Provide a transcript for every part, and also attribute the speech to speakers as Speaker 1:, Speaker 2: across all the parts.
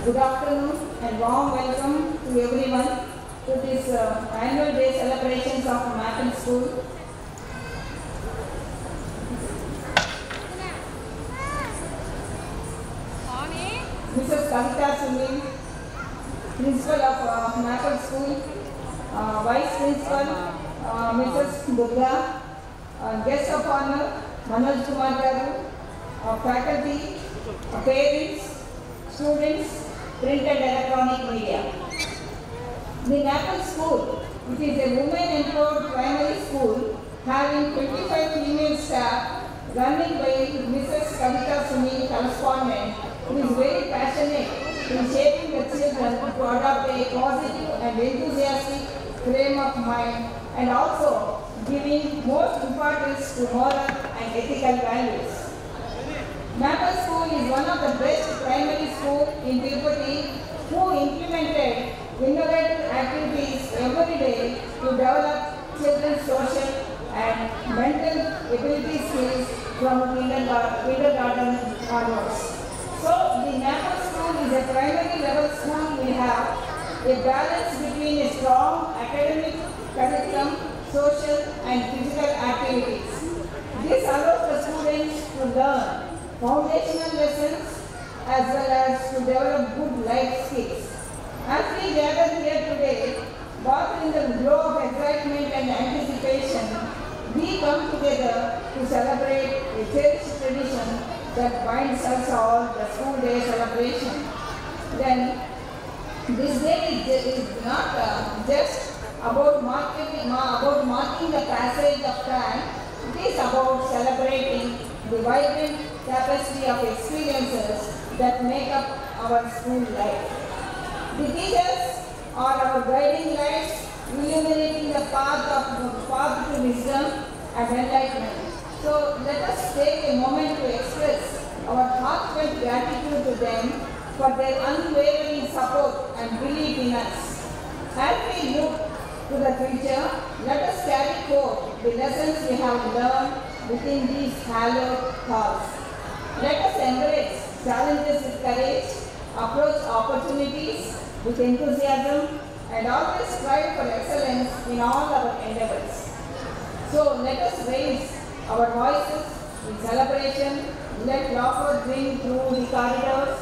Speaker 1: Good afternoon and warm welcome to everyone to this annual day celebrations of Mappin School. Mrs. Kavita Sunil, Principal of Mappin School, Vice Principal Mrs. Durga, Guest of Honor Manoj Kumar Garu, faculty, parents, students, print and electronic media. The Mappin School, which is a women-empowered primary school having 25 female staff, running by Mrs. Kavita Sunil, correspondent, who is very passionate in shaping the children to adopt a positive and enthusiastic frame of mind and also giving most importance to moral and ethical values. Mappin School is one of the best primary schools in Tirupati who implemented innovative activities every day to develop children's social and mental ability skills from kindergarten onwards. So, the Mappin School is a primary level school. We have a balance between a strong academic curriculum, social and physical activities. This allows the students to learn foundational lessons as well as to develop good life skills. As we gather here today, bathed in the glow of excitement and anticipation, we come together to celebrate a cherished tradition that binds us all, the school day celebration. Then, this day is not just about marking the passage of time. It is about celebrating the vibrant tapestry of experiences that make up our school life. The teachers are our guiding lights, illuminating the path to wisdom and enlightenment. So let us take a moment to express our heartfelt gratitude to them for their unwavering support and belief in us. As we look to the future, let us carry forth the lessons we have learned within these hallowed halls. Let us embrace challenges with courage, approach opportunities with enthusiasm, and always strive for excellence in all our endeavors. So let us raise our voices in celebration, let laughter ring through the corridors,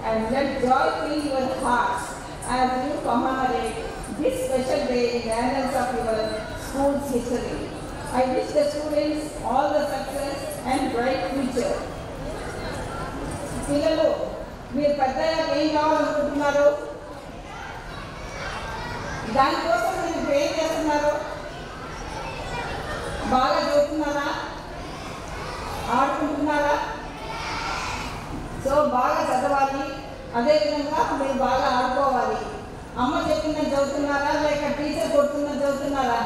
Speaker 1: and let joy fill your hearts as you commemorate this special day in the annals of your school's history. I wish the students all the success and bright future. పిల్లలు మీరు పెద్దగా ఏం కావాలనుకుంటున్నారు? దానికోసం మీరు ఏం చేస్తున్నారు? బాగా చదువుతున్నారా? ఆడుకుంటున్నారా? సో బాగా చదవాలి, అదేవిధంగా మీరు బాగా ఆడుకోవాలి. అమ్మ చెప్పినది చదువుతున్నారా లేక టీచర్ కొడుతున్నది చదువుతున్నారా?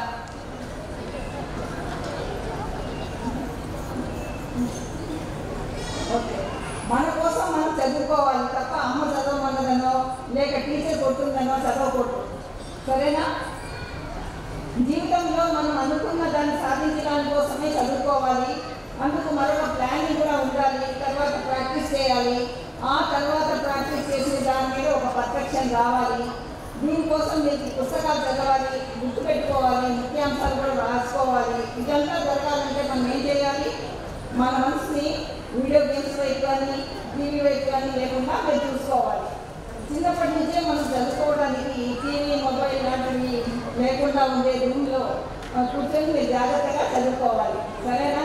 Speaker 1: ఓకే, మన కోసం మనం చదువుకోవాలి తప్ప అమ్మ చదవమన్నదనో లేక టీచర్ కొడుతుందనో చదవకూడదు. సరేనా? జీవితంలో మనం అనుకున్న దాన్ని సాధించడానికి కోసమే చదువుకోవాలి. అందుకు మరొక ప్లానింగ్ కూడా ఉండాలి. తర్వాత ప్రాక్టీస్ చేయాలి. ఆ తర్వాత ప్రాక్టీస్ చేసిన దాని మీద ఒక పర్ఫెక్షన్ రావాలి. దీనికోసం మీకు పుస్తకాలు చదవాలి, గుర్తుపెట్టుకోవాలి, ముఖ్యాంశాలు కూడా రాసుకోవాలి. ఇదంతా జరగాలంటే మనం ఏం చేయాలి? మన మనసుని వీడియో గేమ్స్ వైపు కానీ టీవీ వైపు కానీ లేకుండా మీరు చూసుకోవాలి. చిన్నప్పటి నుంచే మనం చదువుకోవడానికి టీవీ మొబైల్ లాంటివి లేకుండా ఉండే రూమ్లో కూర్చొని మీరు జాగ్రత్తగా చదువుకోవాలి. సరేనా?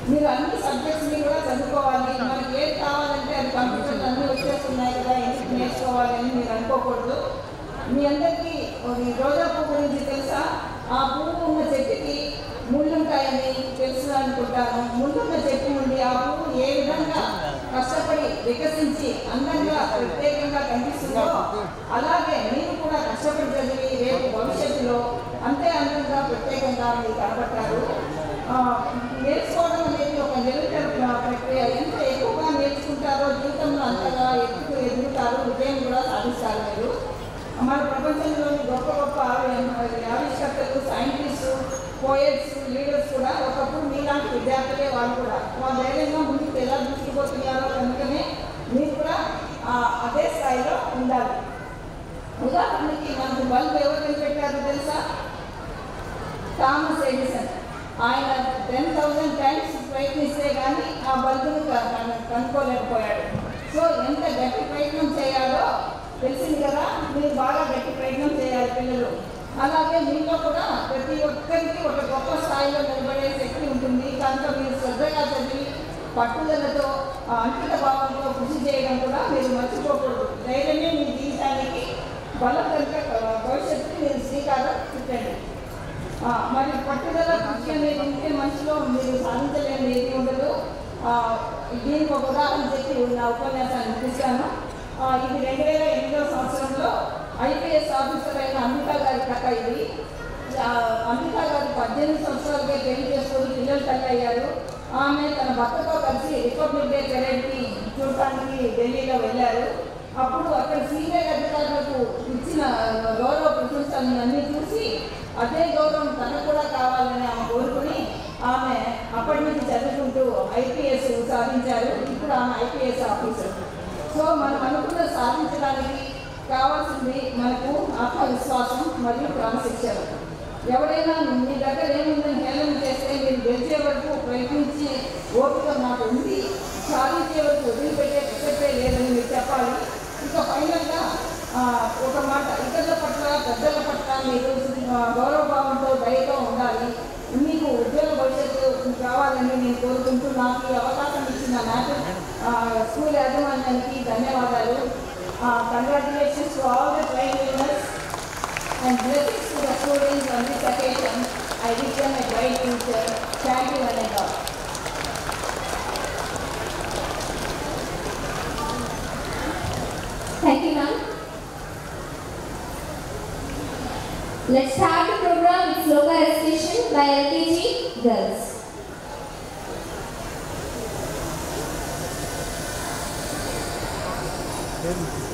Speaker 1: మీరు అన్ని సబ్జెక్ట్స్ని కూడా చదువుకోవాలి. మనకి ఏది కావాలంటే అది కంప్యూటర్లు అన్నీ వచ్చేస్తున్నాయి కదా, ఎందుకు నేర్చుకోవాలని మీరు అనుకోకూడదు. మీ అందరికీ రోజా పువ్వు గురించి తెలుసా? ఆ పువ్వు ఉన్న చెట్టుకి ముళ్ళుంటాయని తెలుసు అనుకుంటాను. ముందున్న చెట్టు నుండి ఆ పువ్వు ఏ విధంగా కష్టపడి వికసించి అందంగా ప్రత్యేకంగా కనిపిస్తుందో అలాగే మీరు కూడా కష్టపడి చదివి రేపు భవిష్యత్తులో అంతే అందంగా ప్రత్యేకంగా మీరు కనబడతారు. నేర్చుకోవడం అనేది ఒక నిరంతర ప్రక్రియ. ఎంత ఎక్కువగా నేర్చుకుంటారో జీవితంలో అంతగా ఎక్కువ ఎదుగుతారు, విజయం కూడా సాధిస్తారు. మీరు మన ప్రపంచంలోని గొప్ప గొప్ప ఆవిష్కర్తలు, సైంటిస్టు, పోయట్స్, లీడర్స్ కూడా ఒకప్పుడు మీలాంటి విద్యార్థులే. వాళ్ళు కూడా వాళ్ళ ధైర్యంగా ముందుకు ఎలా దూసుకుపోతున్నారో కనుకనే మీరు కూడా అదే స్థాయిలో ఉండాలి. ఉదాహరణకి మనకు బల్బు ఎవరు కనిపెట్టారో తెలుసా? Thomas Edison. ఆయన 10,000 టైమ్స్ ప్రయత్నిస్తే కానీ ఆ బల్బును కనుక్కోలేకపోయాడు. సో ఎంత గట్టి ప్రయత్నం చేయాలో తెలిసింది కదా. మీరు బాగా గట్టి ప్రయత్నం చేయాలి పిల్లలు. అలాగే మీలో కూడా ప్రతి ఒక్కరికి ఒక గొప్ప స్థాయిలో నిలబడే శక్తి ఉంటుంది. కనుక మీరు శ్రద్ధగా చదివి పట్టుదలతో అంకిత భావంతో కృషి చేయడం కూడా మీరు మర్చిపోకూడదు. ధైర్యమే మీ జీవితానికి బలం కనుక భవిష్యత్తు మీరు శ్రీకారం చుట్టండి. మరి పట్టుదల కృషి అనేది ఉంటే మనిషిలో మీరు సాధించలేని ఏది ఉండదు. దీనికి ఒక ఉదాహరణ చెప్పి నా ఉపన్యాసాన్ని ముగిస్తాను. ఇది 2008వ సంవత్సరంలో ఐపీఎస్ ఆఫీసర్ అయిన అమితా గారి కథ ఇది. అమితా గారు 18 సంవత్సరాలకే పెళ్లి చేసుకొని పిల్లలు తల్లి అయ్యారు. ఆమె తన భర్తతో కలిసి రిపబ్లిక్ డే పెరేడ్కి చూడటానికి ఢిల్లీలో వెళ్ళారు. అప్పుడు అక్కడ సీనియర్ అధికారులకు ఇచ్చిన గౌరవ ప్రశంసలను అన్నీ చూసి అదే గౌరవం తనకు కూడా కావాలని ఆమె కోరుకుని ఆమె అప్పటి నుంచి చదువుకుంటూ ఐపీఎస్ సాధించారు. ఇప్పుడు ఆమె ఐపీఎస్ ఆఫీసర్. సో మనం అనుకున్న సాధించడానికి కావాల్సింది మనకు ఆత్మవిశ్వాసం మరియు క్రమశిక్షణ. ఎవరైనా మీ దగ్గర ఏముందని హేళన చేస్తే మీరు గెలిచే వరకు ప్రయత్నించి ఓపిక నాకు ఉంది, సాధించే వరకు వదిలిపెట్టే ప్రసక్తే లేదని మీరు చెప్పాలి. ఇంకా ఫైనల్గా ఒక మాట, ఇతరుల పట్ల పెద్దల పట్ల మీరు గౌరవభావంతో దయతో ఉండాలి. మీకు ఉద్యోగ భవిష్యత్తు కావాలని నేను కోరుకుంటూ నాకు ఈ అవకాశం ఇచ్చిన నాకు స్కూల్ యాజమాన్యానికి ధన్యవాదాలు. Congratulations to all the train winners and blessings to the students on this occasion. I wish them a bright future. Thank you and all.
Speaker 2: Thank you, ma'am. Let's start the program with sloka recitation by LKG girls.
Speaker 3: Then